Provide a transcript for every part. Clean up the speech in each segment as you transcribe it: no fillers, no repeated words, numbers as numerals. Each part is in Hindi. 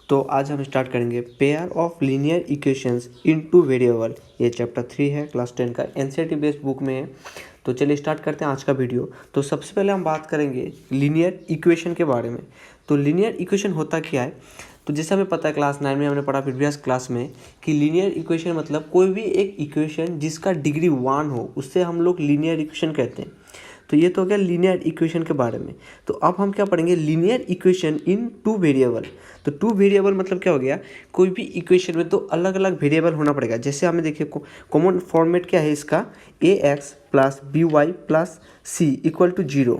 तो आज हम स्टार्ट करेंगे pair of linear equations in two variable. ये चैप्टर 3 है, क्लास 10 का एनसीईआरटी बेस्ड बुक में है। तो चलिए स्टार्ट करते हैं आज का वीडियो। तो सबसे पहले हम बात करेंगे लीनियर इक्वेशन के बारे में। तो लीनियर इक्वेशन होता क्या है? तो जैसे हमें पता है क्लास 9 में हमने पढ़ा प्रीवियस क्लास में कि लीनियर इक्वेशन मतलब कोई भी एक इक्वेशन जिसका डिग्री 1 हो, उससे हम लोग लीनियर इक्वेशन कहते हैं। तो ये तो हो गया लीनियर इक्वेशन के बारे में। तो अब हम क्या पढ़ेंगे, linear equation in two variable. तो टू वेरिएबल मतलब क्या हो गया, कोई भी इक्वेशन में दो अलग अलग वेरिएबल होना पड़ेगा। जैसे हमें देखिए कॉमन फॉर्मेट क्या है इसका, A X plus B Y plus C equal to 0।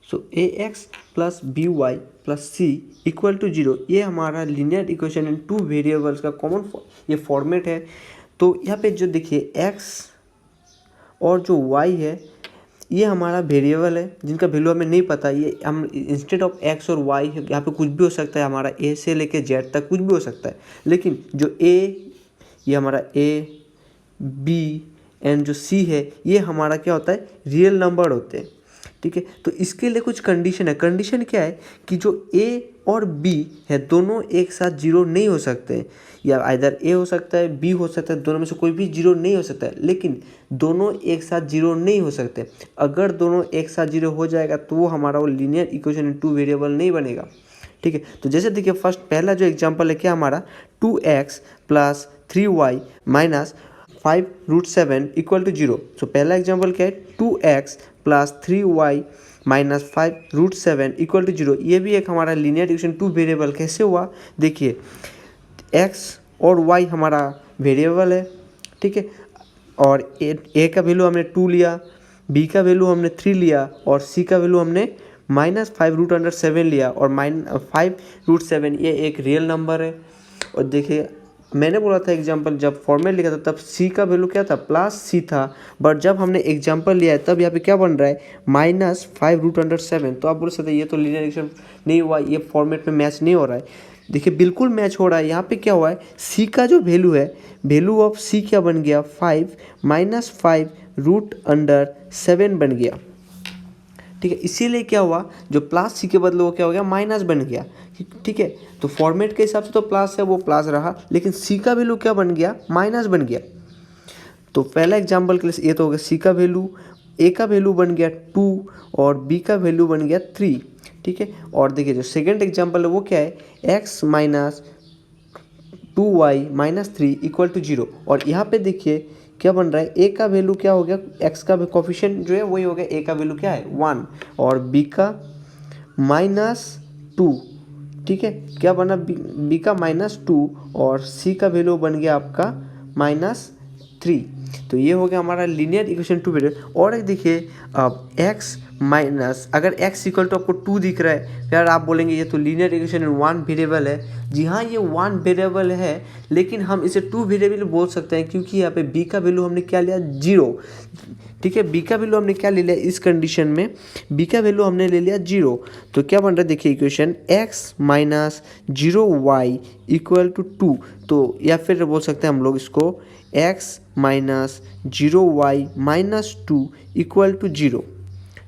So A X plus B Y plus C equal to 0, ये हमारा linear equation in two variables का कॉमन ये फॉर्मेट है। तो यहाँ पे जो देखिए एक्स और जो वाई है ये हमारा वेरिएबल है जिनका वैल्यू हमें नहीं पता। ये हम इंस्टेड ऑफ एक्स और वाई यहाँ पे कुछ भी हो सकता है, हमारा ए से लेके जेड तक कुछ भी हो सकता है। लेकिन जो ए, ये हमारा ए, बी एंड जो सी है, ये हमारा क्या होता है, रियल नंबर होते हैं। ठीक है, तो इसके लिए कुछ कंडीशन है। कंडीशन क्या है कि जो ए और बी है दोनों एक साथ 0 नहीं हो सकते, या आइदर ए हो सकता है, बी हो सकता है, दोनों में से कोई भी 0 नहीं हो सकता है। लेकिन दोनों एक साथ 0 नहीं हो सकते। अगर दोनों एक साथ 0 हो जाएगा तो वो हमारा वो linear equation in two variable नहीं बनेगा। ठीक है, तो जैसे देखिए फर्स्ट पहला जो एग्जांपल है क्या हमारा, 2x plus 3y minus 5√7 equal to 0। So पहला एग्जांपल क्या है, 2x plus 3y minus 5√7 equal to 0। ये भी एक हमारा लीनियर इक्वेशन टू वेरिएबल कैसे हुआ, देखिए x और y हमारा वेरिएबल है। ठीक है, और a का वैल्यू हमने 2 लिया, b का वैल्यू हमने 3 लिया और c का वैल्यू हमने -5√7 लिया। और 5√7 ये एक रियल नंबर है। और देखिए मैंने बोला था एग्जाम्पल जब फॉर्मेट लिखा था तब c का वैल्यू क्या था, +c था। बट जब हमने एग्जाम्पल लिया है तब यहाँ पे क्या बन रहा है, -5√7। तो आप बोल सकते हैं ये तो लीनियर इक्वेशन नहीं हुआ, ये फॉर्मेट में मैच नहीं हो रहा है। देखिए बिल्कुल मैच हो रहा है। यहाँ पे क्या हुआ है, c का जो वैल्यू है, वैल्यू ऑफ c क्या बन गया, 5 -5√7 बन गया। ठीक है, इसीलिए क्या हुआ, जो प्लस सी के बदले वो क्या हो गया, माइनस बन गया। ठीक है, तो फॉर्मेट के हिसाब से तो प्लस है वो प्लस रहा, लेकिन सी का वैल्यू क्या बन गया, माइनस बन गया। तो पहला एग्जांपल के लिए ये तो हो गया सी का वैल्यू, ए का वैल्यू बन गया 2 और बी का वैल्यू बन गया 3। ठीक है, और देखिए जो सेकेंड एग्जाम्पल है वो क्या है, x minus 2y minus 3 equal to 0। और यहाँ पे देखिए क्या बन रहा है, ए का वैल्यू क्या हो गया, एक्स का कोफिशिएंट जो है वही हो गया, ए का वैल्यू क्या है 1 और बी का -2। ठीक है, क्या बना, बी का -2 और सी का वैल्यू बन गया आपका -3। तो ये हो गया हमारा लीनियर इक्वेशन टू वेरिएबल। और एक देखिए अब x माइनस, अगर x इक्वल टू आपको 2 दिख रहा है, यार आप बोलेंगे ये तो लीनियर इक्वेशन इन 1 वेरिएबल है। जी हाँ, ये 1 वेरिएबल है, लेकिन हम इसे 2 वेरिएबल बोल सकते हैं क्योंकि यहाँ पे b का वैल्यू हमने क्या लिया, 0। ठीक है, b का वैल्यू हमने क्या ले लिया इस कंडीशन में, b का वैल्यू हमने ले लिया 0। तो क्या बन रहा है देखिए equation, x minus 0y equal to 2। तो या फिर बोल सकते हैं हम लोग इसको x minus 0y minus 2 equal to 0।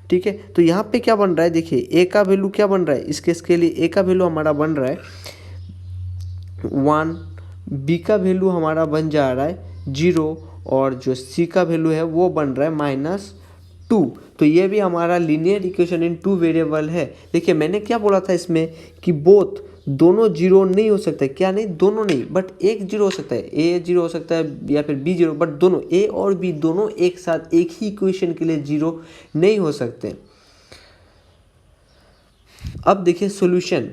ठीक है, तो यहाँ पे क्या बन रहा है, देखिए a का वैल्यू क्या बन रहा है, इसके इसके लिए a का वैल्यू हमारा बन रहा है 1, b का वैल्यू हमारा बन जा रहा है 0 और जो c का वैल्यू है वो बन रहा है -2। तो ये भी हमारा linear equation in two variable है। देखिए मैंने क्या बोला था इसमें कि बोथ दोनों 0 नहीं हो सकते, क्या नहीं, दोनों नहीं, बट एक 0 हो सकता है, ए 0 हो सकता है या फिर बी 0, बट दोनों ए और बी दोनों एक साथ एक ही इक्वेशन के लिए 0 नहीं हो सकते। अब देखिए सॉल्यूशन,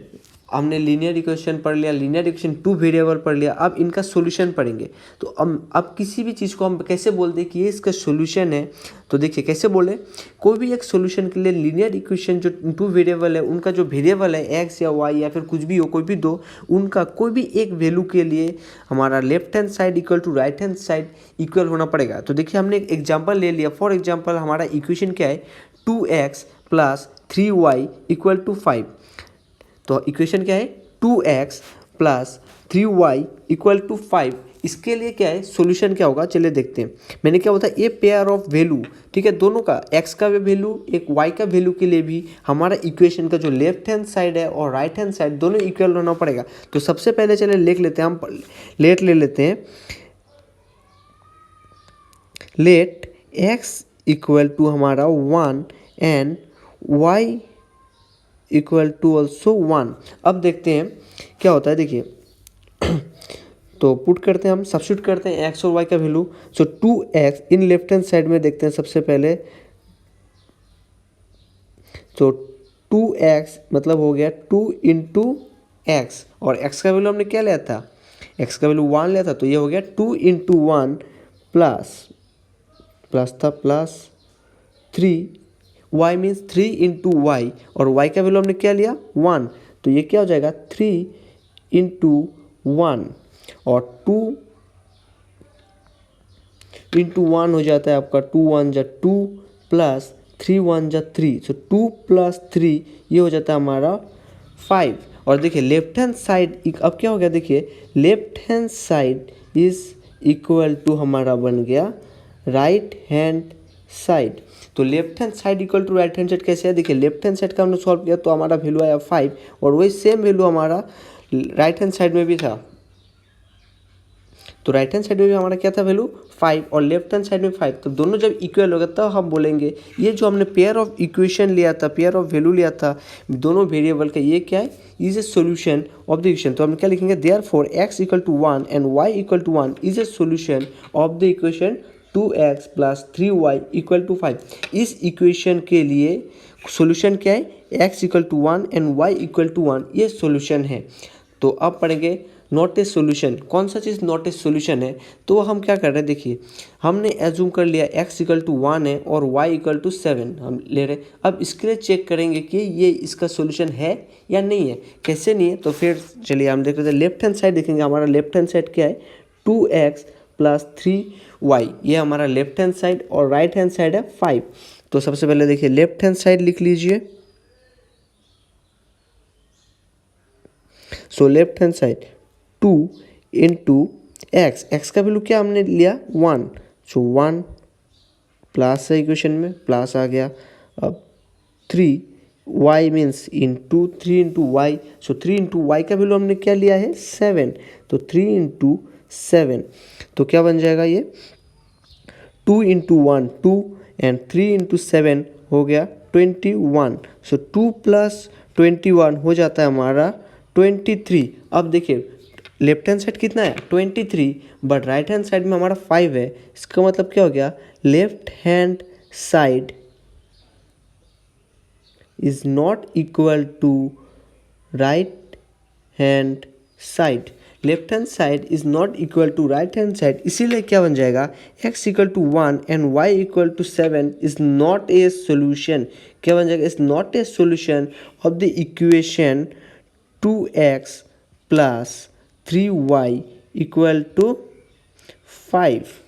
हमने लीनियर इक्वेशन पढ़ लिया, लीनियर इक्वेशन टू वेरिएबल पढ़ लिया, अब इनका सॉल्यूशन पढ़ेंगे। तो अब किसी भी चीज़ को हम कैसे बोलते हैं कि ये इसका सॉल्यूशन है, तो देखिए कैसे बोले, कोई भी एक सॉल्यूशन के लिए लीनियर इक्वेशन जो टू वेरिएबल है, उनका जो वेरिएबल है एक्स या वाई या फिर कुछ भी हो, कोई भी दो, उनका कोई भी एक वैल्यू के लिए हमारा left hand side equal to right hand side equal होना पड़ेगा। तो देखिए हमने एक एग्जाम्पल ले लिया, फॉर एग्जाम्पल हमारा इक्वेशन क्या है, 2x plus 3y equal to 5। तो इक्वेशन क्या है, 2x plus 3y equal to 5। इसके लिए क्या है सॉल्यूशन क्या होगा, चलिए देखते हैं। मैंने क्या बोला ए पेयर ऑफ वैल्यू, ठीक है, दोनों का एक्स का वैल्यू एक वाई का वैल्यू के लिए भी हमारा इक्वेशन का जो लेफ्ट हैंड साइड है और राइट हैंड साइड दोनों इक्वल होना पड़ेगा। तो सबसे पहले चलिए लिख लेते हैं, हम लेट ले लेते हैं, लेट एक्स इक्वल टू हमारा 1 and Y equal to also 1। अब देखते हैं क्या होता है, देखिए तो पुट करते हैं, हम सब्स्टिट्यूट करते हैं एक्स और वाई का value. So 2x in left hand side में देखते हैं सबसे पहले, तो 2x मतलब हो गया 2 इंटू एक्स, और x का वैल्यू हमने क्या लिया था, x का वैल्यू 1 लिया था, तो ये हो गया 2 इंटू 1 प्लस था plus 3, y means 3 into Y, और y का वैल्यू हमने क्या लिया 1, तो ये क्या हो जाएगा 3 इंटू 1, और 2 इंटू 1 हो जाता है आपका 2 1 जा 2 प्लस 3 1 जा 3, सो 2 प्लस 3 ये हो जाता है हमारा 5। और देखिए लेफ्ट हैंड साइड अब क्या हो गया, देखिए left hand side is equal to हमारा बन गया राइट हैंड साइड। तो left hand side equal to right hand side कैसे है, देखिए लेफ्ट हैंड साइड का हमने सॉल्व किया तो हमारा वैल्यू आया 5, और वही सेम वैल्यू हमारा राइट हैंड साइड में भी था। तो राइट हैंड साइड में भी हमारा क्या था वैल्यू 5 और लेफ्ट हैंड साइड में 5, तो दोनों जब इक्वल होगा तब हम बोलेंगे ये जो हमने पेयर ऑफ इक्वेशन लिया था, पेयर ऑफ वैल्यू लिया था दोनों वेरिएबल का, ये क्या है, is a solution of the equation. तो हम क्या लिखेंगे, therefore x equal to 1 and y equal to 1 is a solution of the equation 2x plus 3y equal to 5। इस इक्वेशन के लिए सोल्यूशन क्या है, x equal to 1 and y equal to 1, ये सोल्यूशन है। तो अब पढ़ेंगे नॉट ए सोल्यूशन, कौन सा चीज़ नॉट ए सोल्यूशन है, तो हम क्या कर रहे हैं, देखिए हमने एज्यूम कर लिया x इक्वल टू 1 है और y इक्वल टू 7 हम ले रहे हैं। अब इसके लिए चेक करेंगे कि ये इसका सोल्यूशन है या नहीं है, कैसे नहीं है, तो फिर चलिए हम देख रहे थे लेफ्ट हैंड साइड देखेंगे। हमारा लेफ्ट हैंड साइड क्या है 2x प्लस 3y, ये हमारा लेफ्ट हैंड साइड, और राइट हैंड साइड है 5। तो सबसे पहले देखिए लेफ्ट हैंड साइड लिख लीजिए, so left hand side 2 into X का वैल्यू क्या हमने लिया 1, सो 1 प्लस है इक्वेशन में, प्लस आ गया। अब 3 y means into 3 into Y, so 3 into Y का वैल्यू हमने क्या लिया है 7, तो 3 इंटू 7, तो क्या बन जाएगा ये 2 इंटू 1 2 एंड 3 इंटू 7 हो गया 21, सो 2 प्लस 21 हो जाता है हमारा 23। अब देखिए लेफ्ट हैंड साइड कितना है 23, बट राइट हैंड साइड में हमारा 5 है, इसका मतलब क्या हो गया left hand side is not equal to right hand side. Left hand side is not equal to right hand side, इसीलिए क्या बन जाएगा x equal to 1 and y equal to 7 is not a solution. क्या बन जाएगा, is not a solution of the equation 2x plus 3y equal to 5।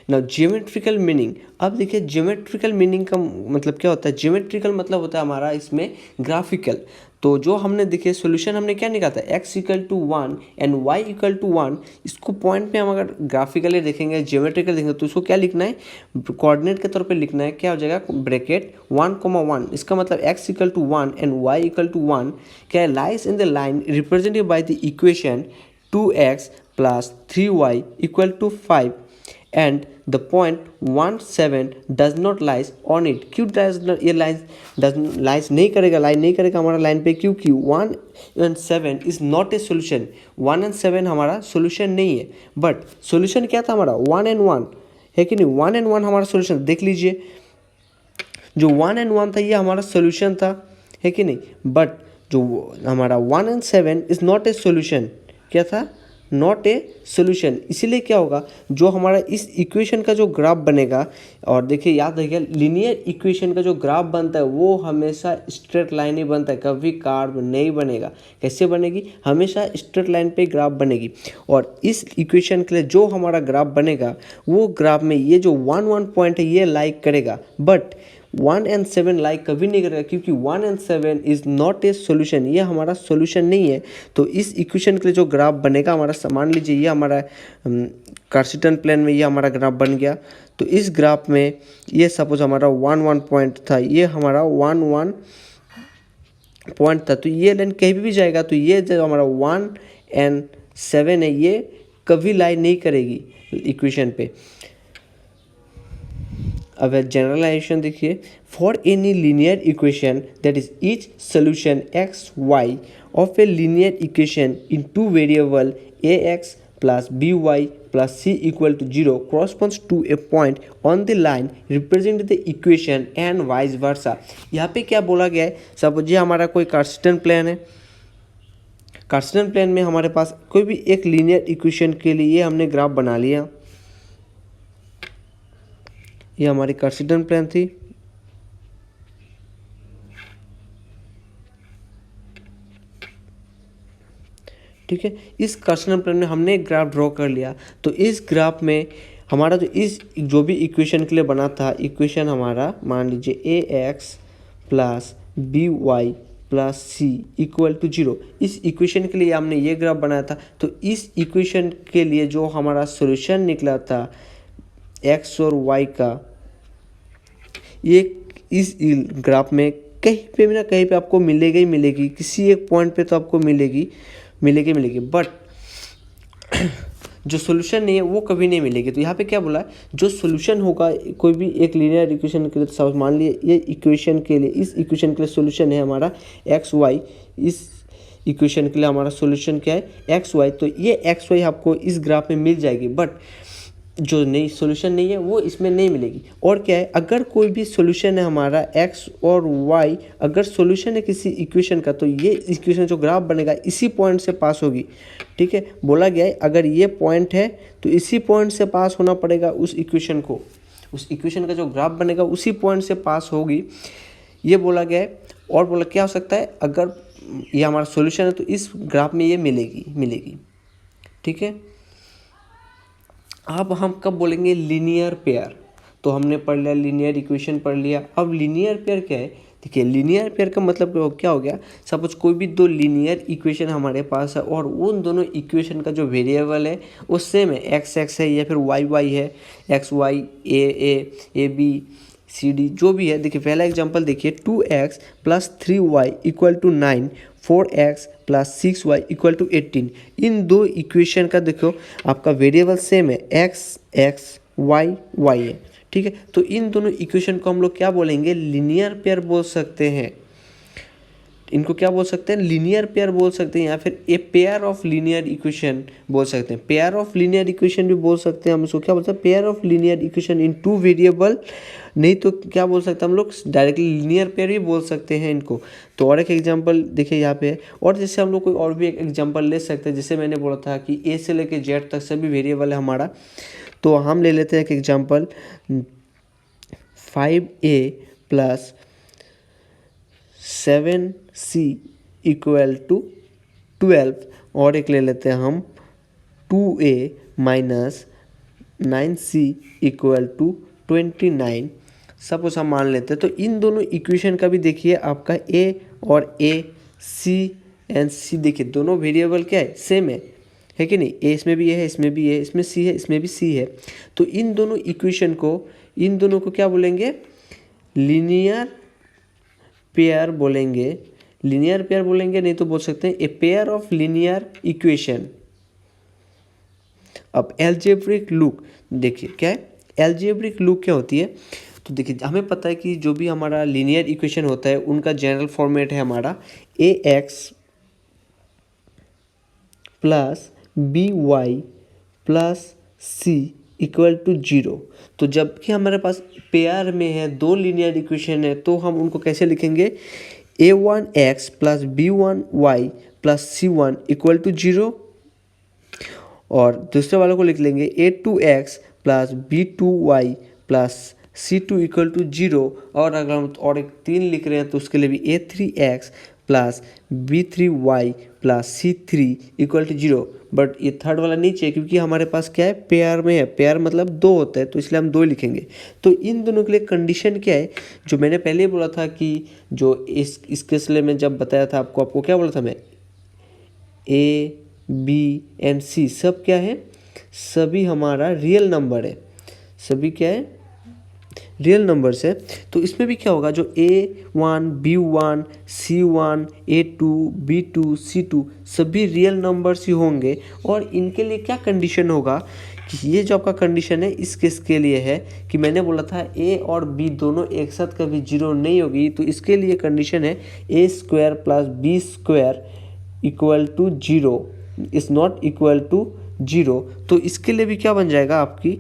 Now geometrical meaning, अब देखिए ज्योमेट्रिकल मीनिंग का मतलब क्या होता है, ज्योमेट्रिकल मतलब होता है हमारा इसमें ग्राफिकल। तो जो हमने देखिए सोल्यूशन हमने क्या निकाला था x equal to 1 and y equal to 1, इसको पॉइंट में हम अगर ग्राफिकली देखेंगे ज्योमेट्रिकल देखेंगे तो इसको क्या लिखना है, कोऑर्डिनेट के तौर पे लिखना है, क्या हो जाएगा ब्रैकेट 1,1, इसका मतलब x equal to 1 and y equal to 1 क्या lies in the line represented by the equation 2x plus 3y equal to 5 and the point 1 7 does not lies on it. क्यों ये लाइज नहीं करेगा, लाइन नहीं करेगा हमारा लाइन पे, क्योंकि 1 and 7 is not a solution. 1 and 7 हमारा सोल्यूशन नहीं है, बट सोल्यूशन क्या था हमारा 1 एंड 1 है कि नहीं, 1 एंड 1 हमारा सोल्यूशन। देख लीजिए जो 1 एंड 1 था ये हमारा सोल्यूशन था, है कि नहीं, बट जो हमारा 1 and 7 is not a solution, क्या था नॉट ए सोल्यूशन। इसीलिए क्या होगा जो हमारा इस इक्वेशन का जो ग्राफ बनेगा, और देखिए याद रखिए लीनियर इक्वेशन का जो ग्राफ बनता है वो हमेशा स्ट्रेट लाइन ही बनता है, कभी कर्व नहीं बनेगा। कैसे बनेगी, हमेशा स्ट्रेट लाइन पे ग्राफ बनेगी। और इस इक्वेशन के लिए जो हमारा ग्राफ बनेगा वो ग्राफ में ये जो 1 1 पॉइंट है ये लाइक करेगा, बट 1 एंड 7 लाइक कभी नहीं करेगा, क्योंकि 1 and 7 is not a solution, ये हमारा सोल्यूशन नहीं है। तो इस इक्वेशन के लिए जो ग्राफ बनेगा हमारा, मान लीजिए ये हमारा कार्टेशियन प्लेन में ये हमारा ग्राफ बन गया। तो इस ग्राफ में ये सपोज हमारा 1 पॉइंट था, ये हमारा 1 पॉइंट था, तो ये लाइन कहीं भी जाएगा तो ये जो हमारा 1 एंड 7 है ये कभी लाई नहीं करेगी इक्वेशन पे। अब जनरलाइजेशन देखिए, for any linear equation that is each solution X Y of a linear equation in two variable A X plus B Y plus C equal to 0 corresponds to a point on the line represent the equation and vice versa। यहाँ पे क्या बोला गया है, सपोज ये हमारा कोई कार्टेशियन प्लेन है, कार्टेशियन प्लेन में हमारे पास कोई भी एक लीनियर इक्वेशन के लिए हमने ग्राफ बना लिया। ये हमारी कार्टेशियन प्लेन थी, ठीक है। इस कार्टेशियन प्लेन में हमने एक ग्राफ ड्रॉ कर लिया। तो इस ग्राफ में हमारा जो भी इक्वेशन के लिए बना था, इक्वेशन हमारा मान लीजिए A X plus B Y plus C equal to 0, इस इक्वेशन के लिए हमने ये ग्राफ बनाया था। तो इस इक्वेशन के लिए जो हमारा सॉल्यूशन निकला था एक्स और वाई का, ये इस ग्राफ में कहीं पे भी ना कहीं पे आपको मिलेगी ही मिलेगी, किसी एक पॉइंट पे तो आपको मिलेगी। बट जो सोल्यूशन नहीं है वो कभी नहीं मिलेगी। तो यहाँ पे क्या बोला है, जो सोल्यूशन होगा कोई भी एक लीनियर इक्वेशन के लिए, तो मान लिए ये इक्वेशन के लिए, इस इक्वेशन के लिए सोल्यूशन है हमारा एक्स वाई, इस इक्वेशन के लिए हमारा सोल्यूशन क्या है एक्स वाई। तो ये एक्स वाई आपको इस ग्राफ में मिल जाएगी, बट जो नई सोल्यूशन नहीं है वो इसमें नहीं मिलेगी। और क्या है, अगर कोई भी सोल्यूशन है हमारा एक्स और वाई, अगर सोल्यूशन है किसी इक्वेशन का, तो ये इक्वेशन जो ग्राफ बनेगा इसी पॉइंट से पास होगी, ठीक है। बोला गया है अगर ये पॉइंट है तो इसी पॉइंट से पास होना पड़ेगा उस इक्वेशन को, उस इक्वेशन का जो ग्राफ बनेगा उसी पॉइंट से पास होगी, ये बोला गया है। और बोला क्या हो सकता है, अगर ये हमारा सोल्यूशन है तो इस ग्राफ में ये मिलेगी, ठीक है। अब हम कब बोलेंगे लीनियर पेयर, तो हमने पढ़ लिया लीनियर इक्वेशन पढ़ लिया। अब लीनियर पेयर क्या है, देखिए लीनियर पेयर का मतलब क्या हो गया, सपोज कोई भी दो लीनियर इक्वेशन हमारे पास है और उन दोनों इक्वेशन का जो वेरिएबल है वो सेम है, एक्स एक्स है या फिर वाई वाई है, X Y A B C D जो भी है। देखिए पहला एग्जांपल देखिए, 2x plus 3y equal to 9, 4x plus 6y equal to 18। इन दो इक्वेशन का देखो आपका वेरिएबल सेम है, एक्स एक्स वाई वाई है, ठीक है। तो इन दोनों इक्वेशन को हम लोग क्या बोलेंगे, लीनियर पेयर बोल सकते हैं। इनको क्या बोल सकते हैं, लीनियर पेयर बोल सकते हैं, या फिर ए पेयर ऑफ लीनियर इक्वेशन बोल सकते हैं। पेयर ऑफ लीनियर इक्वेशन भी बोल सकते हैं हम इसको, क्या बोलते हैं, pair of linear equation in two variable. नहीं तो क्या बोल सकते हैं हम लोग, डायरेक्टली लीनियर पेयर भी बोल सकते हैं इनको। तो और एक एग्जांपल देखिए यहाँ पे, और जैसे हम लोग कोई और भी एक एग्जांपल ले सकते हैं, जैसे मैंने बोला था कि ए से लेके जेड तक सभी वेरिएबल है हमारा। तो हम ले लेते हैं एक example, 5a plus 7c equal to 12, और एक ले लेते हैं हम 2a minus 9c equal to 29। Suppose हम मान लेते हैं, तो इन दोनों इक्वेशन का भी देखिए आपका a और a c एंड c, देखिए दोनों वेरिएबल क्या है, सेम है कि नहीं। a इसमें भी है, इसमें भी है, इसमें c है, इसमें भी c है। तो इन दोनों इक्वेशन को, इन दोनों को क्या बोलेंगे, लीनियर पेयर बोलेंगे। लीनियर पेयर बोलेंगे, नहीं तो बोल सकते हैं ए पेयर ऑफ लीनियर इक्वेशन। अब एल्जेब्रिक लुक देखिए क्या है, एल्जेब्रिक लुक क्या होती है, तो देखिए हमें पता है कि जो भी हमारा लीनियर इक्वेशन होता है उनका जनरल फॉर्मेट है हमारा A X plus B Y plus C equal to 0। तो जबकि हमारे पास पेयर में है, दो लीनियर इक्वेशन है, तो हम उनको कैसे लिखेंगे, a1x plus b1y plus c1 equal to 0, और दूसरे वालों को लिख लेंगे a2x plus b2y plus c2 equal to 0। और अगर हम और एक 3 लिख रहे हैं तो उसके लिए भी a3x plus b3y plus c3 equal to 0। But ये थर्ड वाला नहीं चाहिए क्योंकि हमारे पास क्या है, पेयर में है, पेयर मतलब दो होता है, तो इसलिए हम दो लिखेंगे। तो इन दोनों के लिए कंडीशन क्या है, जो मैंने पहले ही बोला था कि जो इसके सिले में जब बताया था आपको क्या बोला था मैं, ए बी एंड सी सब क्या है, सभी हमारा रियल नंबर है, सभी क्या है, रियल नंबर्स है। तो इसमें भी क्या होगा, जो A1 B1 C1 A2 B2 C2 सभी रियल नंबर्स ही होंगे। और इनके लिए क्या कंडीशन होगा कि ये जो आपका कंडीशन है इस केस के लिए है कि मैंने बोला था A और B दोनों एक साथ कभी जीरो नहीं होगी, तो इसके लिए कंडीशन है A square plus B square equal to zero is not equal to zero. तो इसके लिए भी क्या बन जाएगा आपकी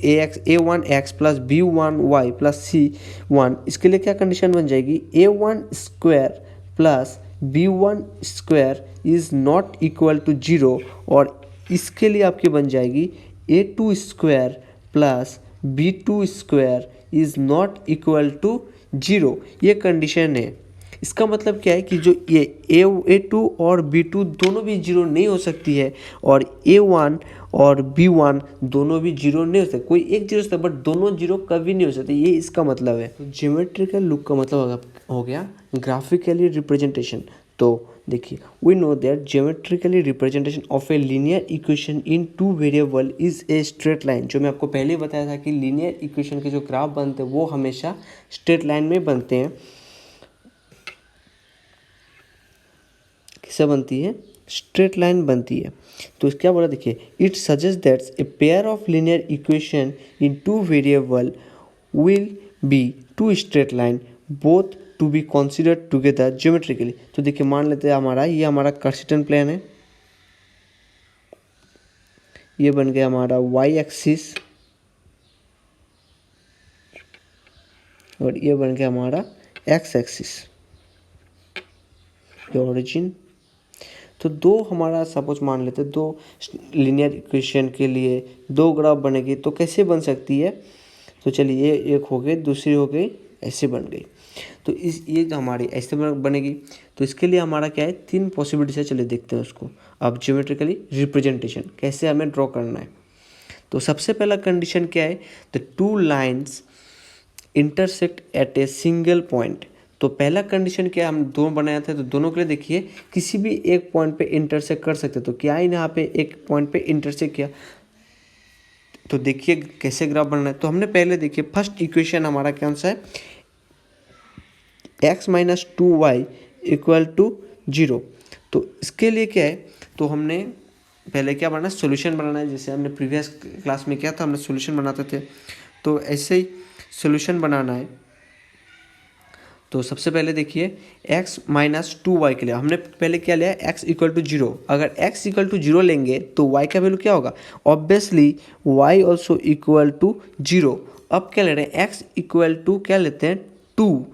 A1x plus B1y plus C1, इसके लिए क्या कंडीशन बन जाएगी, A1 square plus B1 square is not equal to zero. और इसके लिए आपकी बन जाएगी A2 square plus B2 square is not equal to zero. ये कंडीशन है। इसका मतलब क्या है कि जो ये A2 और B2 दोनों भी जीरो नहीं हो सकती है, और A1 और B1 दोनों भी जीरो नहीं हो सकते, कोई एक जीरो सकता है बट दोनों जीरो कभी नहीं हो सकते, ये इसका मतलब है। तो ज्योमेट्रिकल लुक का मतलब हो गया ग्राफिकली रिप्रेजेंटेशन। तो देखिए, we know that geometrically representation of a linear equation in two variable is a straight line. जो मैं आपको पहले ही बताया था कि लीनियर इक्वेशन के जो ग्राफ बनते हैं वो हमेशा स्ट्रेट लाइन में बनते हैं। किससे बनती है, स्ट्रेट लाइन बनती है। तो क्या बोला, देखिए, it suggest that a pair of linear equation in two variable will be two straight line both to be considered together geometrically. तो देखिए, मान लेते हैं ये हमारा कार्टेशियन प्लेन है, ये बन गया हमारा वाई एक्सिस, और ये बन गया हमारा एक्स एक्सिस, ये ओरिजिन। तो दो हमारा सपोज मान लेते हैं, दो लीनियर इक्वेशन के लिए दो ग्राफ बनेगी, तो कैसे बन सकती है, तो चलिए ये एक हो गई, दूसरी हो गई, ऐसे बन गई। तो ये जो हमारी ऐसे बनेगी, तो इसके लिए हमारा क्या है, तीन पॉसिबिलिटीज है, चलिए देखते हैं उसको। अब ज्योमेट्रिकली रिप्रेजेंटेशन कैसे हमें ड्रॉ करना है। तो सबसे पहला कंडीशन क्या है, the two lines intersect at a single point. तो पहला कंडीशन क्या, हम दोनों बनाया था, तो दोनों के लिए देखिए किसी भी एक पॉइंट पे इंटरसेक्ट कर सकते। तो क्या इन यहाँ पे एक पॉइंट पे इंटरसेक्ट किया, तो देखिए कैसे ग्राफ बनना है। तो हमने पहले देखिए फर्स्ट इक्वेशन हमारा कौन सा है, x minus 2y equal to zero. तो इसके लिए क्या है, तो हमने पहले क्या बनाना है, सोल्यूशन बनाना है। जैसे हमने प्रीवियस क्लास में किया था, हमने सोल्यूशन बनाते थे, तो ऐसे ही सोल्यूशन बनाना है। तो सबसे पहले देखिए x माइनस 2y के लिए हमने पहले क्या लिया, x इक्वल टू जीरो। अगर x इक्वल टू जीरो लेंगे तो y का वैल्यू क्या होगा, obviously y also equal to zero. अब क्या ले रहे हैं, x इक्वल टू क्या लेते हैं 2,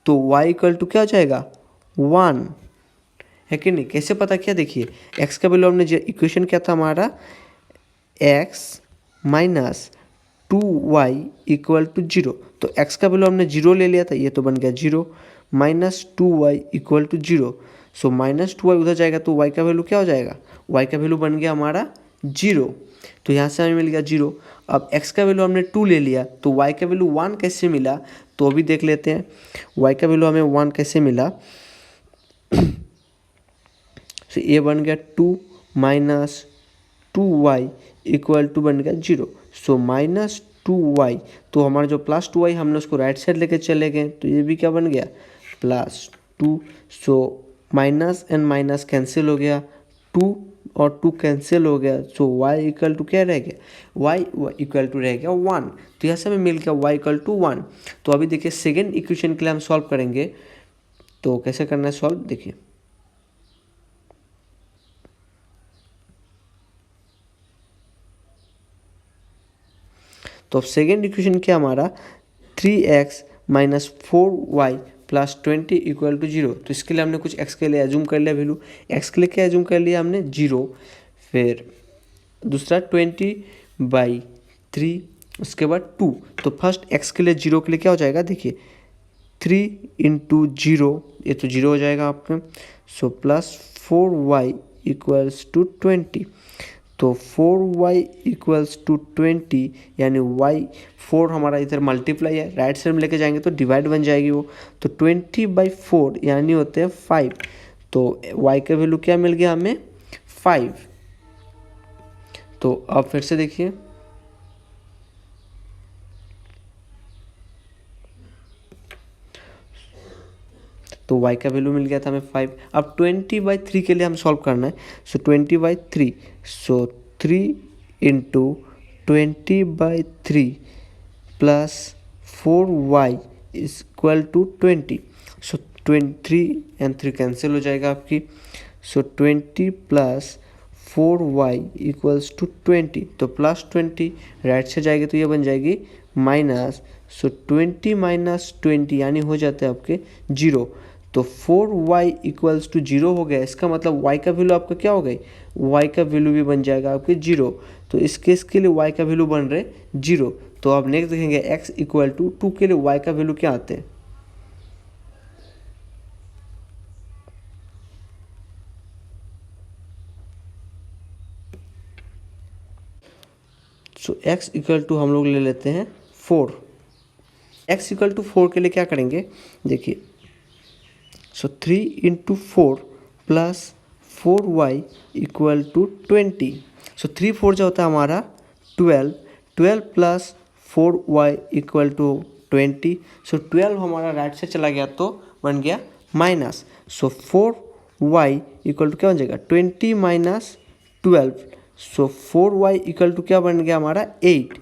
तो y इक्वल टू क्या हो जाएगा 1, है कि नहीं। कैसे पता किया, देखिए x का वैल्यू हमने इक्वेशन क्या था हमारा, x minus 2y equal to zero. तो x का वैल्यू हमने जीरो ले लिया था, ये तो बन गया zero, minus 2y equal to zero. So minus 2y उधर जाएगा तो y का वैल्यू क्या हो जाएगा, y का वैल्यू बन गया हमारा जीरो। तो यहाँ से हमें मिल गया जीरो। अब x का वैल्यू हमने 2 ले लिया, तो y का वैल्यू 1 कैसे मिला, तो अभी देख लेते हैं y का वैल्यू हमें 1 कैसे मिला। तो ये बन गया 2 माइनस 2y इक्वल टू बन गया जीरो। सो माइनस 2y, तो हमारा जो प्लस 2y हमने उसको राइट साइड लेके चले गए, तो ये भी क्या बन गया plus 2। So minus and minus cancel हो गया, 2 और 2 कैंसिल हो गया। सो y इक्वल टू क्या रह गया, y इक्वल टू रह गया 1। तो यहाँ से हमें मिल गया y इक्वल टू 1। तो अभी देखिए सेकेंड इक्वेशन के लिए हम सॉल्व करेंगे। तो कैसे करना है सॉल्व, देखिए तो अब सेकेंड इक्वेशन क्या हमारा 3x minus 4y plus 20 equal to zero. तो इसके लिए हमने कुछ x के लिए एज्यूम कर लिया वैल्यू, x के लिए क्या एज्यूम कर लिया हमने जीरो, फिर दूसरा 20/3, उसके बाद 2। तो फर्स्ट x के लिए जीरो के लिए क्या हो जाएगा, देखिए 3 इंटू जीरो, ये तो जीरो हो जाएगा आपका। So plus 4y equals to 20। तो 4y इक्वल्स टू 20 यानी y 4 हमारा इधर मल्टीप्लाई है, राइट साइड में लेके जाएंगे तो डिवाइड बन जाएगी वो। तो 20/4 यानी होते हैं 5। तो y का वैल्यू क्या मिल गया हमें? 5। तो अब फिर से देखिए, तो y का वैल्यू मिल गया था हमें 5। अब 20/3 के लिए हम सॉल्व करना है। So 20/3, so 3 into 20/3 plus 4y is equal to 20। So 23 and 3 cancel हो जाएगा आपकी। So 20 plus 4y equals to 20। तो प्लस 20 राइट से जाएगी तो ये बन जाएगी माइनस। सो 20 माइनस 20 यानी हो जाता है आपके 0। तो 4y इक्वल्स टू 0 हो गया। इसका मतलब y का वैल्यू आपका क्या हो गई? y का वैल्यू भी बन जाएगा आपके 0। तो इस केस के लिए y का वैल्यू बन रहे 0। तो अब नेक्स्ट देखेंगे x इक्वल टू 2 के लिए y का वैल्यू क्या आते हैं? सो x इक्वल टू हम लोग ले लेते हैं 4। x इक्वल टू 4 के लिए क्या करेंगे? देखिए, so 3 into 4 plus 4y equal to 20। So 3 4 जो होता है हमारा 12। 12 प्लस 4y इक्वल टू 20। सो 12 हमारा राइट से चला गया तो बन गया minus. So 4y equal to क्या बन जाएगा? 20 minus 12। So 4y equal to क्या बन गया हमारा? 8।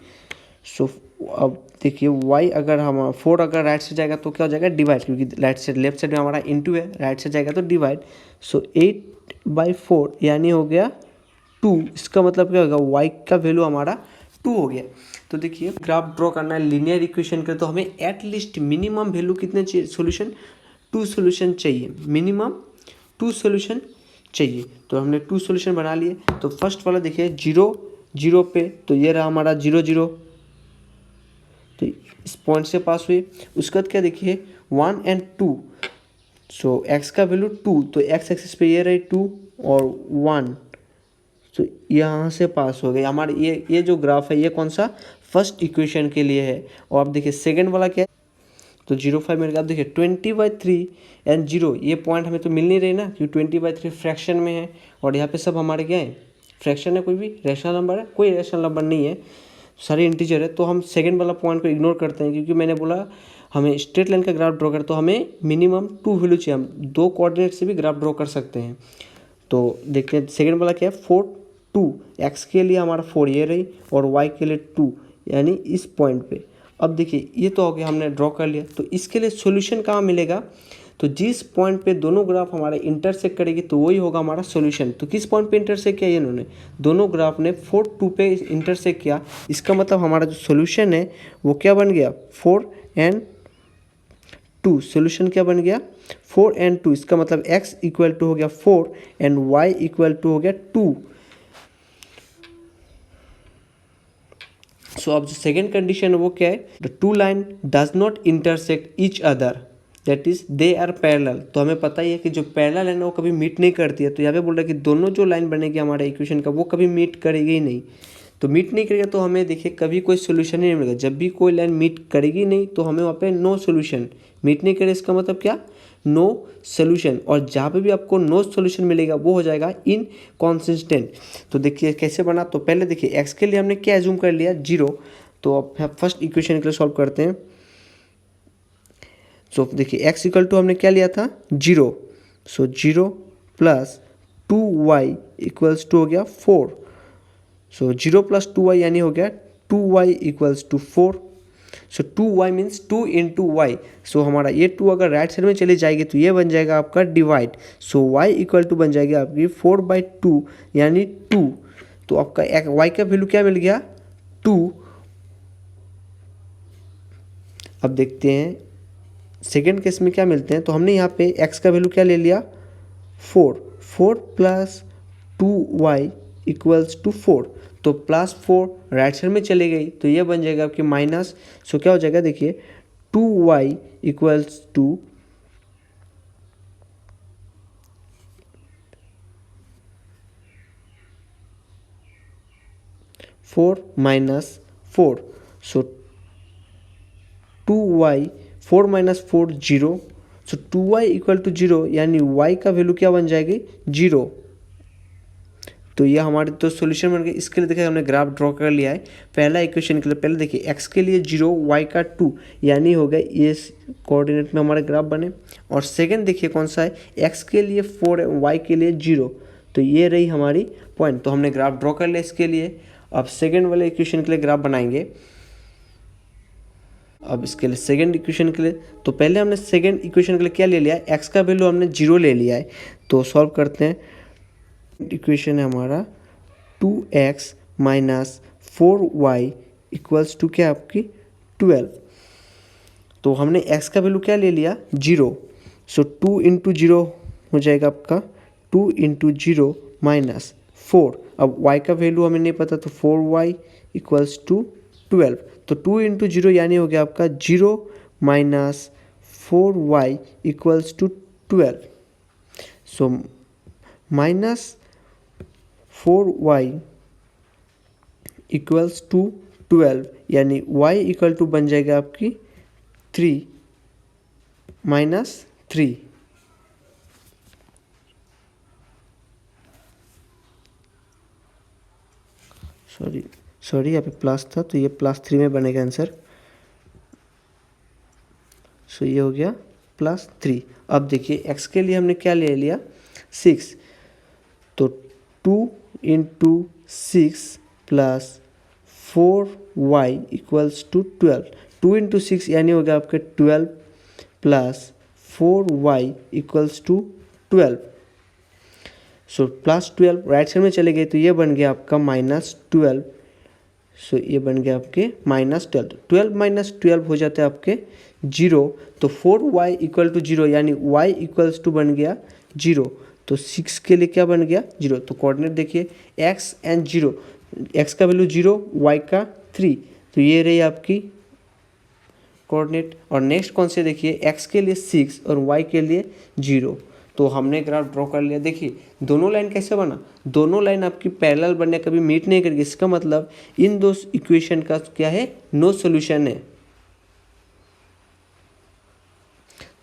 सो अब देखिए y अगर हम 4 अगर राइट से जाएगा तो क्या हो जाएगा? डिवाइड, क्योंकि राइट से लेफ्ट साइड में हमारा इंटू है, राइट से जाएगा तो डिवाइड। सो 8/4 यानी हो गया 2। इसका मतलब क्या होगा? y का वैल्यू हमारा 2 हो गया। तो देखिए, ग्राफ ड्रॉ करना है लीनियर इक्वेशन का, तो हमें एटलीस्ट मिनिमम वैल्यू कितने चाहिए? सोल्यूशन 2 सोल्यूशन चाहिए, मिनिमम 2 सोल्यूशन चाहिए। तो हमने 2 सोल्यूशन बना लिए। तो फर्स्ट वाला देखिए 0 0 पे, तो ये रहा हमारा 0 0, तो इस पॉइंट से पास हुए। उसके बाद क्या देखिए 1 एंड 2। सो x का वैल्यू 2, तो x एक्सिस पे ये रही 2 और 1, तो यहाँ से पास हो गए हमारे। ये जो ग्राफ है ये कौन सा? फर्स्ट इक्वेशन के लिए है। और आप देखिए सेकंड वाला क्या है? तो 0.5 मिल गया। आप देखिए 20/3 एंड 0, ये पॉइंट हमें तो मिल नहीं रही ना, क्योंकि 20/3 फ्रैक्शन में है और यहाँ पे सब हमारे क्या है? फ्रैक्शन है। कोई भी रेशनल नंबर है? कोई रेशनल नंबर नहीं है, सारे इंटीजर है। तो हम सेकंड वाला पॉइंट को इग्नोर करते हैं, क्योंकि मैंने बोला हमें स्ट्रेट लाइन का ग्राफ ड्रॉ कर, तो हमें मिनिमम 2 वैल्यू चाहिए। हम 2 कोऑर्डिनेट से भी ग्राफ ड्रॉ कर सकते हैं। तो देखते हैं सेकंड वाला क्या है? 4 2। एक्स के लिए हमारा 4 ये रही और वाई के लिए 2, यानी इस पॉइंट पे। अब देखिए ये तो हो गया, हमने ड्रॉ कर लिया। तो इसके लिए सॉल्यूशन कहाँ मिलेगा? तो जिस पॉइंट पे दोनों ग्राफ हमारे इंटरसेक्ट करेगी तो वही होगा हमारा सॉल्यूशन। तो किस पॉइंट पे इंटरसेक्ट किया इन्होंने? दोनों ग्राफ ने 4 2 पे इंटरसेक्ट किया। इसका मतलब हमारा जो सॉल्यूशन है वो क्या बन गया? 4 एंड 2। सॉल्यूशन क्या बन गया? 4 एंड 2। इसका मतलब x इक्वल टू हो गया 4 एंड y इक्वल टू हो गया 2। सो अब जो सेकेंड कंडीशन है वो क्या है? The two line does not intersect each other, that is they are parallel. तो हमें पता ही है कि जो पैरेलल है ना वो कभी मीट नहीं करती है। तो यहाँ पे बोल रहा है कि दोनों जो लाइन बनेगी हमारे इक्वेशन का वो कभी मीट करेगी ही नहीं। तो मीट नहीं करेगा तो हमें देखिए कभी कोई सोल्यूशन ही नहीं मिलेगा। जब भी कोई लाइन मीट करेगी नहीं तो हमें वहाँ पे नो सोल्यूशन। मीट नहीं करे इसका मतलब क्या? No solution. और जहाँ पे भी आपको नो सोल्यूशन मिलेगा वो हो जाएगा इनकॉन्सिस्टेंट। तो देखिए कैसे बना। तो पहले देखिए एक्स के लिए हमने क्या एज्यूम कर लिया? 0। तो अब फर्स्ट इक्वेशन के लिए सॉल्व करते हैं। सो देखिए एक्स इक्वल टू हमने क्या लिया था? 0। सो 0 प्लस 2y इक्वल्स टू हो गया 4। सो 0 प्लस 2y यानी हो गया 2y equals to 4। So 2y means 2 into Y. So हमारा ये 2 अगर राइट साइड में चली जाएगी तो ये बन जाएगा आपका divide. So y equal to बन जाएगी आपकी 4/2 यानी 2। तो आपका y का वैल्यू क्या मिल गया? 2। अब देखते हैं सेकेंड केस में क्या मिलते हैं। तो हमने यहाँ पे x का वैल्यू क्या ले लिया? 4। 4 प्लस 2y इक्वल्स टू 4। तो प्लस 4 राइट साइड में चली गई तो ये बन जाएगा आपकी माइनस। सो क्या हो जाएगा? देखिए 2y equals to 4 minus 4, so 2y, 4 minus 4 0, so 2y equal to 0, यानी y का वैल्यू क्या बन जाएगी 0। तो ये हमारे तो सॉल्यूशन बन गए। इसके लिए देखिए हमने ग्राफ ड्रॉ कर लिया है। पहला इक्वेशन के लिए पहले देखिए x के लिए 0, y का 2, यानी हो गया ये कोऑर्डिनेट में हमारे ग्राफ बने। और सेकंड देखिए कौन सा है, x के लिए 4 है, y के लिए 0, तो ये रही हमारी पॉइंट। तो हमने ग्राफ ड्रॉ कर लिया इसके लिए। अब सेकेंड वाले इक्वेशन के लिए ग्राफ बनाएंगे। अब इसके लिए सेकेंड इक्वेशन के लिए, तो पहले हमने सेकेंड इक्वेशन के लिए क्या ले लिया है, x का वैल्यू हमने 0 ले लिया है। तो सॉल्व करते हैं। इक्वेशन है हमारा 2x minus 4y equals to क्या आपकी 12। तो हमने x का वैल्यू क्या ले लिया 0, सो 2 इंटू 0 हो जाएगा आपका 2 इंटू 0 माइनस 4। अब y का वैल्यू हमें नहीं पता, तो 4y इक्वल्स टू 12। तो 2 इंटू 0 यानी हो गया आपका 0 minus 4y equals to 12। So minus 4y equals to 12, यानी y इक्वल टू बन जाएगा आपकी 3 माइनस 3। सॉरी यहाँ पे प्लस था, तो ये +3 में बनेगा आंसर। सो ये हो गया +3। अब देखिए x के लिए हमने क्या ले लिया 6, तो 2 into 6 plus 4y equals to 12। 2 into 6 यानी हो गया आपके 12 plus 4y equals to 12। So +12 right side में चले गए, तो ये बन गया आपका -12। सो ये बन गया आपके -12। 12 माइनस 12 हो जाता है आपके 0। तो 4y इक्वल टू 0, यानी y इक्वल्स टू बन गया 0। तो 6 के लिए क्या बन गया 0। तो कोऑर्डिनेट देखिए x एंड 0, x का वैल्यू 0, y का 3, तो ये रही आपकी कोऑर्डिनेट। और नेक्स्ट कौन से देखिए x के लिए 6 और y के लिए 0। तो हमने ग्राफ ड्रॉ कर लिया। देखिए दोनों लाइन कैसे बना, दोनों लाइन आपकी पैरेलल बनने कभी मीट नहीं करेगी। इसका मतलब इन दो इक्वेशन का क्या है, नो सॉल्यूशन है।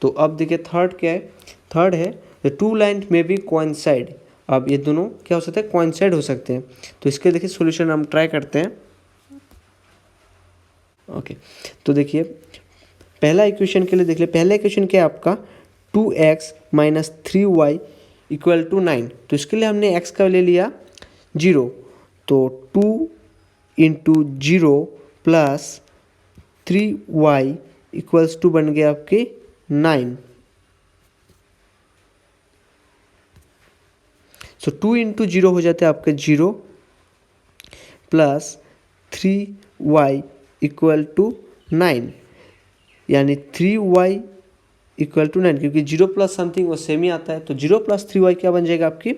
तो अब देखिए थर्ड क्या है, थर्ड है द टू लाइन में बी कोइंसाइड। अब ये दोनों क्या हो सकते हैं, कोइंसाइड हो सकते हैं। तो इसके देखिए सॉल्यूशन हम ट्राई करते हैं। ओके, तो देखिए पहला इक्वेशन के लिए देख ले। पहला इक्वेशन क्या है आपका 2x minus 3y equal to 9। तो इसके लिए हमने x का ले लिया 0, तो 2 into 0 plus 3y equals to बन गया आपके 9। सो 2 इंटू 0 हो जाते हैं आपके 0 प्लस 3y इक्वल टू 9, यानी 3y इक्वल टू 9, क्योंकि 0 प्लस समथिंग वो सेम ही आता है। तो 0 प्लस 3y क्या बन जाएगा आपकी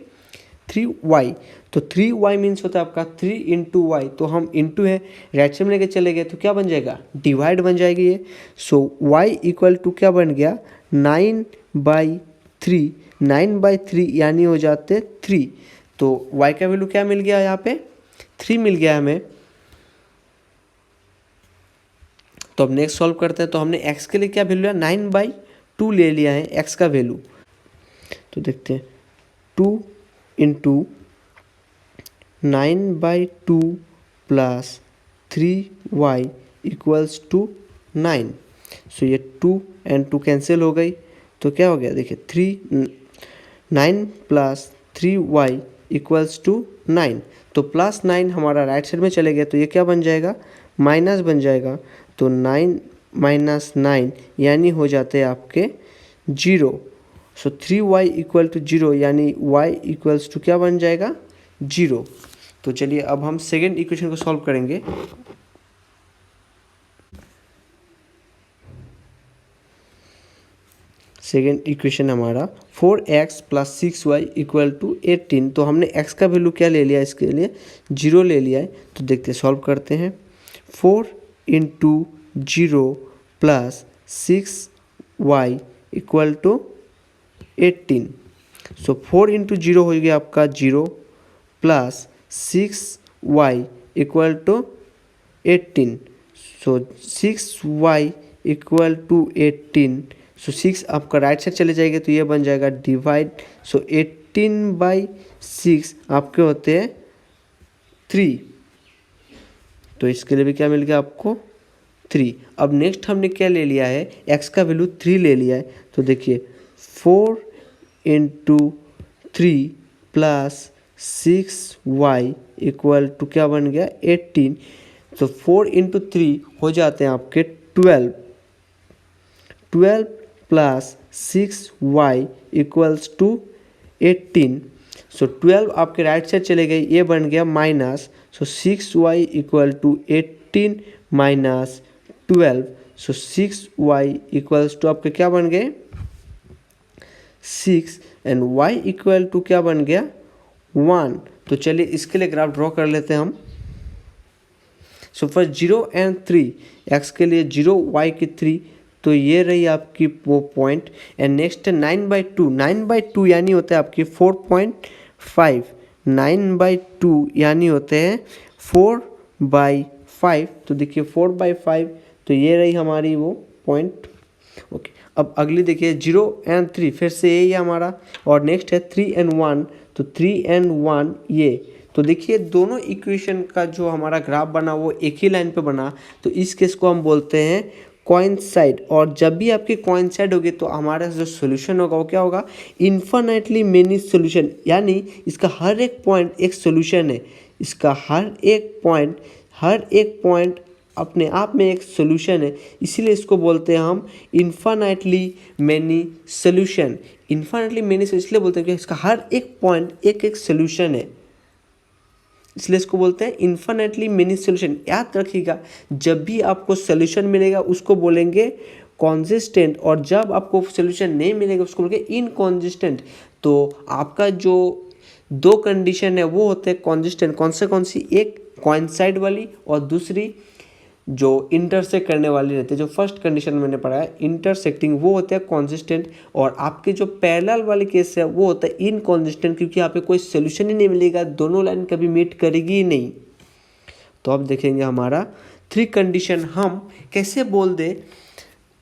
3y। तो 3y मीन्स होता है आपका 3 इंटू वाई। तो हम इंटू है राइट साइड में लेके चले गए, तो क्या बन जाएगा डिवाइड बन जाएगी ये। सो y इक्वल टू क्या बन गया 9/3, 9/3 यानी हो जाते 3। तो y का वैल्यू क्या मिल गया यहाँ पे 3 मिल गया हमें। तो अब नेक्स्ट सॉल्व करते हैं। तो हमने x के लिए क्या वैल्यू है 9/2 ले लिया है x का वैल्यू। तो देखते हैं 2 into 9/2 plus 3y equals to 9। So ये 2 एंड 2 कैंसिल हो गई, तो क्या हो गया देखिए 9 प्लस 3y इक्वल्स टू 9। तो +9 हमारा राइट साइड में चले गया, तो ये क्या बन जाएगा माइनस बन जाएगा। तो 9 माइनस 9 यानी हो जाते हैं आपके 0। सो 3y इक्वल टू 0, यानी y इक्वल्स टू क्या बन जाएगा 0। तो चलिए अब हम सेकेंड इक्वेशन को सॉल्व करेंगे। सेकेंड इक्वेशन हमारा 4x plus 6y equal to 18। तो हमने x का वैल्यू क्या ले लिया, इसके लिए 0 ले लिया है। तो देखते सॉल्व करते हैं। 4 into 0 plus 6y equal to 18। So 4 into 0 हो गया आपका 0 plus 6y equal to 18। So 6y equal to 18। So 6 आपका राइट साइड चले जाएगा तो ये बन जाएगा डिवाइड। सो 18/6 आपके होते हैं 3। तो इसके लिए भी क्या मिल गया आपको 3। अब नेक्स्ट हमने क्या ले लिया है, x का वैल्यू 3 ले लिया है। तो देखिए 4 into 3 plus 6y equal to क्या बन गया 18। तो 4 इंटू 3 हो जाते हैं आपके 12। 12 प्लस 6y इक्वल्स टू 18। सो 12 आपके राइट साइड चले गए, ये बन गया minus. So 6y equal to 18 minus 12। So 6y equals to आपके क्या बन गए 6 एंड y इक्वल टू क्या बन गया 1। तो चलिए इसके लिए ग्राफ ड्रॉ कर लेते हैं हम। सो फर्स्ट 0 एंड 3, x के लिए 0 y की 3, तो ये रही आपकी वो पॉइंट। एंड नेक्स्ट है 9/2। 9/2 यानी होता है आपकी 4.5। 9/2 यानी होते हैं 4/5। तो देखिए 4/5, तो ये रही हमारी वो पॉइंट। ओके, अब अगली देखिए 0 एंड 3, फिर से यही है हमारा। और नेक्स्ट है 3 एंड 1, तो 3 एंड 1 ये। तो देखिए दोनों इक्वेशन का जो हमारा ग्राफ बना वो एक ही लाइन पे बना, तो इस केस को हम बोलते हैं कोइंसाइड। और जब भी आपकी कोइंसाइड होगी तो हमारा जो सोल्यूशन होगा वो क्या होगा, इन्फिनिटली मेनी सोल्यूशन। यानी इसका हर एक पॉइंट एक सोल्यूशन है। इसका हर एक पॉइंट अपने आप में एक सोल्यूशन है, इसीलिए इसको बोलते हैं हम infinitely many solution. Infinitely many इसलिए बोलते हैं कि इसका हर एक पॉइंट एक सोल्यूशन है, इसलिए इसको बोलते हैं इन्फिनिटली मेनी सोल्यूशन। याद रखिएगा, जब भी आपको सोल्यूशन मिलेगा उसको बोलेंगे कॉन्सिस्टेंट, और जब आपको सोल्यूशन नहीं मिलेगा उसको बोलेंगे इनकॉन्सिस्टेंट। तो आपका जो दो कंडीशन है वो होते हैं कॉन्सिस्टेंट। कौन सी, एक कोइंसाइड वाली और दूसरी जो इंटरसेक्ट करने वाली रहती है। जो फर्स्ट कंडीशन मैंने पढ़ा है इंटरसेक्टिंग, वो होता है कॉन्सिस्टेंट। और आपके जो पैरेलल वाले केस है वो होता है इनकॉन्सिस्टेंट, क्योंकि यहाँ पे कोई सोल्यूशन ही नहीं मिलेगा, दोनों लाइन कभी मीट करेगी ही नहीं। तो अब देखेंगे हमारा 3 कंडीशन हम कैसे बोल दे।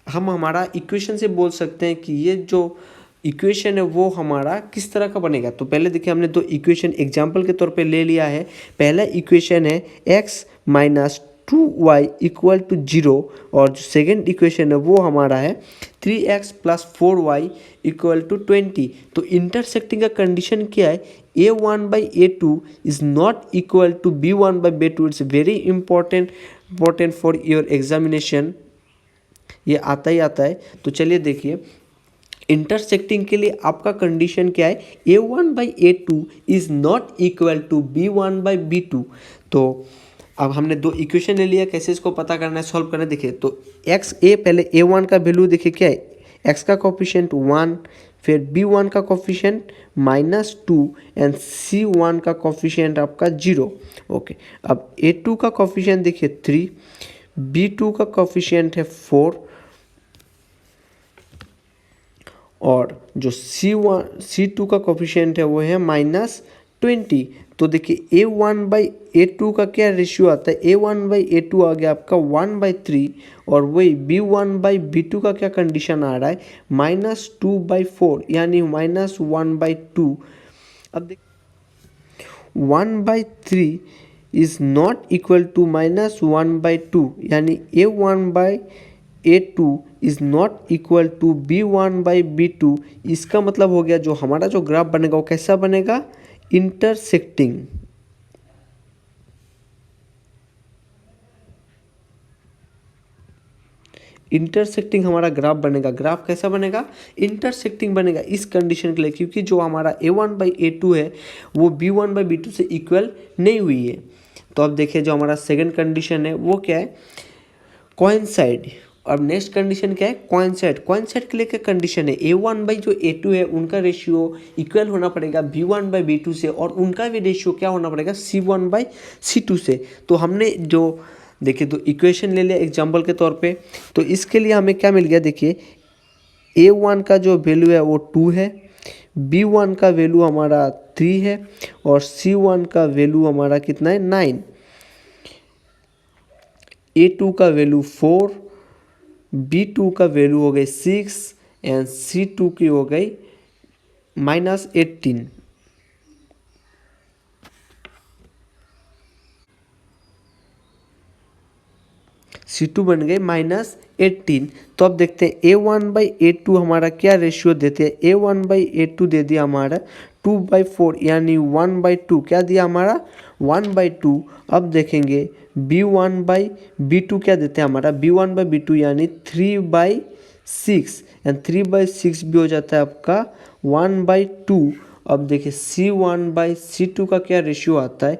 हम हमारा इक्वेशन से बोल सकते हैं कि ये जो इक्वेशन है वो हमारा किस तरह का बनेगा। तो पहले देखिए हमने 2 इक्वेशन एग्जाम्पल के तौर पे ले लिया है। पहला इक्वेशन है x minus 2y equal to 0, और जो सेकेंड इक्वेशन है वो हमारा है 3x plus 4y equal to 20। तो इंटरसेक्टिंग का कंडीशन क्या है, a1/a2 is not equal to b1/b2। It's very important for your examination, ये आता ही आता है। तो चलिए देखिए इंटरसेक्टिंग के लिए आपका कंडीशन क्या है, a1/a2 is not equal to b1/b2। तो अब हमने 2 इक्वेशन ले लिया, कैसे इसको पता करना है, सॉल्व करना है। देखिए तो पहले a1 का वैल्यू देखिए क्या है, x का कोफिशिएंट 1, फिर b1 का कोफिशिएंट -2 एंड c1 का कोफिशिएंट आपका 0। ओके, अब a2 का कोफिशिएंट देखिए 3, b2 का कोफिशिएंट है 4, और जो c2 का कोफिशिएंट है वो है -20। तो देखिए a1/a2 का क्या रेशियो आता है, a1/a2 आ गया आपका 1/3, और वही b1/b2 का क्या कंडीशन आ रहा है -2/4 यानी -1/2। अब देखिए 1/3 इज नॉट इक्वल टू -1/2, यानी a1/a2 is not equal to b1/b2। इसका मतलब हो गया जो हमारा जो ग्राफ बनेगा वो कैसा बनेगा, इंटरसेक्टिंग। इंटरसेक्टिंग हमारा ग्राफ बनेगा। ग्राफ कैसा बनेगा, इंटरसेक्टिंग बनेगा इस कंडीशन के लिए, क्योंकि जो हमारा a1/a2 है वो b1/b2 से इक्वल नहीं हुई है। तो अब देखिए जो हमारा सेकंड कंडीशन है वो क्या है, कोइंसाइड। अब नेक्स्ट कंडीशन क्या है, कोइंसाइड। कोइंसाइड के लिए क्या कंडीशन है, a1/a2 है उनका रेशियो इक्वल होना पड़ेगा b1/b2 से, और उनका भी रेशियो क्या होना पड़ेगा c1/c2 से। तो हमने जो देखिए 2 इक्वेशन ले लिया एग्जाम्पल के तौर पे। तो इसके लिए हमें क्या मिल गया, देखिए a1 का जो वैल्यू है वो 2 है, b1 का वैल्यू हमारा 3 है, और c1 का वैल्यू हमारा कितना है 9। A2 का वैल्यू 4, B2 का वैल्यू हो गई 6 एंड C2 की हो गई -18। C2 बन गई -18। तो अब देखते हैं A1/A2 हमारा क्या रेशियो देते हैं। A1/A2 दे दिया हमारा 2/4 यानी 1/2। क्या दिया हमारा 1/2। अब देखेंगे B1/B2 क्या देते हैं हमारा B1/B2 यानी 3/6 एंड 3/6 भी हो जाता है आपका 1/2। अब देखिए C1/C2 का क्या रेशियो आता है।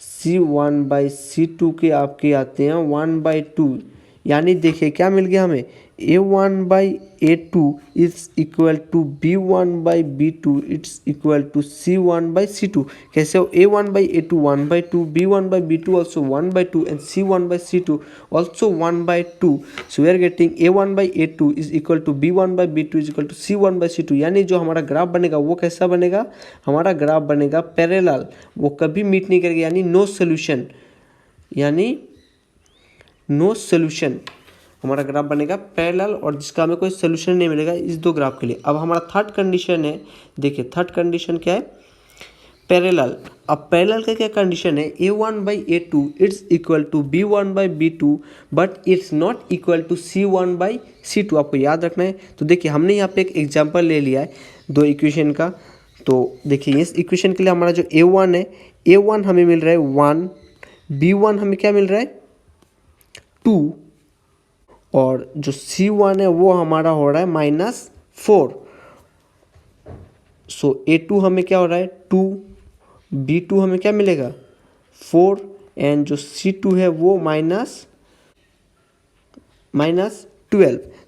C1/C2 के आपके आते हैं 1/2 यानी देखिए क्या मिल गया हमें A1/A2 is equal to B1/B2 it's equal to C1/C2। कैसे हो A1/A2 1/2, B1/B2 also 1/2 and C1/C2 also 1/2। so we are getting A1/A2 is equal to B1/B2 is equal to C1/C2। यानी जो हमारा ग्राफ बनेगा वो कैसा बनेगा, हमारा ग्राफ बनेगा पैरेलल, वो कभी मीट नहीं करेगा यानी नो सोल्यूशन, यानी नो सोल्यूशन हमारा ग्राफ बनेगा पैरेलल और जिसका हमें कोई सोल्यूशन नहीं मिलेगा इस दो ग्राफ के लिए। अब हमारा थर्ड कंडीशन है, देखिए थर्ड कंडीशन क्या है, पैरेलल। अब पैरेलल का क्या कंडीशन है A1/A2 it's equal to B1/B2 but it's not equal to C1/C2। आपको याद रखना है। तो देखिए हमने यहाँ पे एक एग्जांपल ले लिया है दो इक्वेशन का। तो देखिए इस इक्वेशन के लिए हमारा जो A1 है, A1 हमें मिल रहा है 1, B1 हमें क्या मिल रहा है 2 और जो C1 है वो हमारा हो रहा है -4। सो A2 हमें क्या हो रहा है 2, B2 हमें क्या मिलेगा 4 एंड जो C2 है वो -12।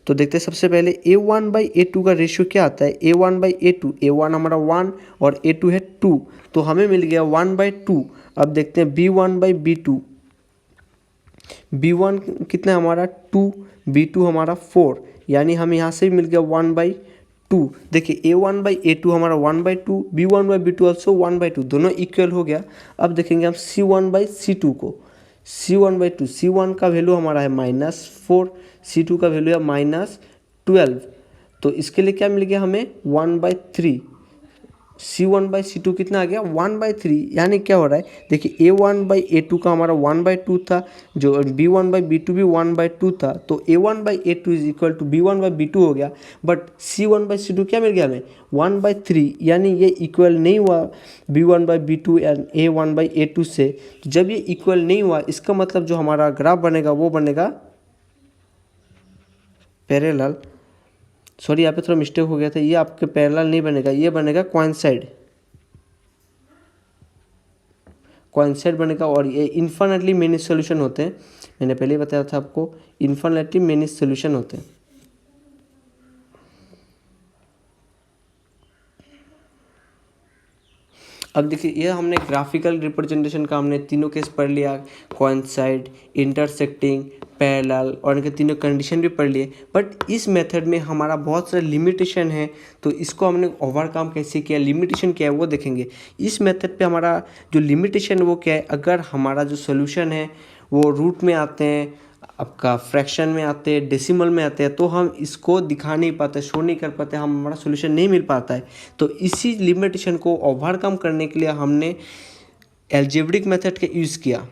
तो देखते हैं सबसे पहले A1/A2 का रेशियो क्या आता है। A1/A2, A1 हमारा 1 और A2 है 2, तो हमें मिल गया 1/2। अब देखते हैं B1/B2, B1 कितना है हमारा 2, B2 हमारा 4 यानी हमें यहाँ से मिल गया 1/2। देखिए A1/A2 हमारा 1/2, B1/B2 ऑल्सो 1/2, दोनों इक्वल हो गया। अब देखेंगे हम C1/C2 को, C1/2, C1 का वैल्यू हमारा है -4, C2 का वैल्यू है -12। तो इसके लिए क्या मिल गया हमें 1/3। C1/C2 कितना आ गया 1/3 यानी क्या हो रहा है देखिए A1/A2 का हमारा 1/2 था, जो B1/B2 भी 1/2 था, तो A1/A2 is equal to B1/B2 हो गया। बट C1/C2 क्या मिल गया हमें 1/3 यानी ये इक्वल नहीं हुआ B1/B2 एंड A1/A2 से। तो जब ये इक्वल नहीं हुआ इसका मतलब जो हमारा ग्राफ बनेगा वो बनेगा पैरेलल। सॉरी यहाँ पे थोड़ा मिस्टेक हो गया था, ये आपके पैरेलल नहीं बनेगा, ये बनेगा कोइंसाइड, कोइंसाइड बनेगा। और ये इन्फिनिटली मेनी सॉल्यूशन होते हैं, मैंने पहले ही बताया था आपको इन्फिनिटली मेनी सॉल्यूशन होते हैं। अब देखिए ये हमने ग्राफिकल रिप्रेजेंटेशन का हमने तीनों केस पढ़ लिया, कोइंसाइड, इंटरसेक्टिंग, पैरेलल और इनके तीनों कंडीशन भी पढ़ लिए। बट इस मेथड में हमारा बहुत सारे लिमिटेशन है, तो इसको हमने ओवरकम कैसे किया, लिमिटेशन क्या है वो देखेंगे। इस मेथड पे हमारा जो लिमिटेशन है वो क्या है, अगर हमारा जो सोल्यूशन है वो रूट में आते हैं, आपका फ्रैक्शन में आते हैं, डेसिमल में आते हैं, तो हम इसको दिखा नहीं पाते, शो नहीं कर पाते, हम हमारा सोल्यूशन नहीं मिल पाता है। तो इसी लिमिटेशन को ओवरकम करने के लिए हमने एल्जेब्रिक मेथड का यूज़ किया।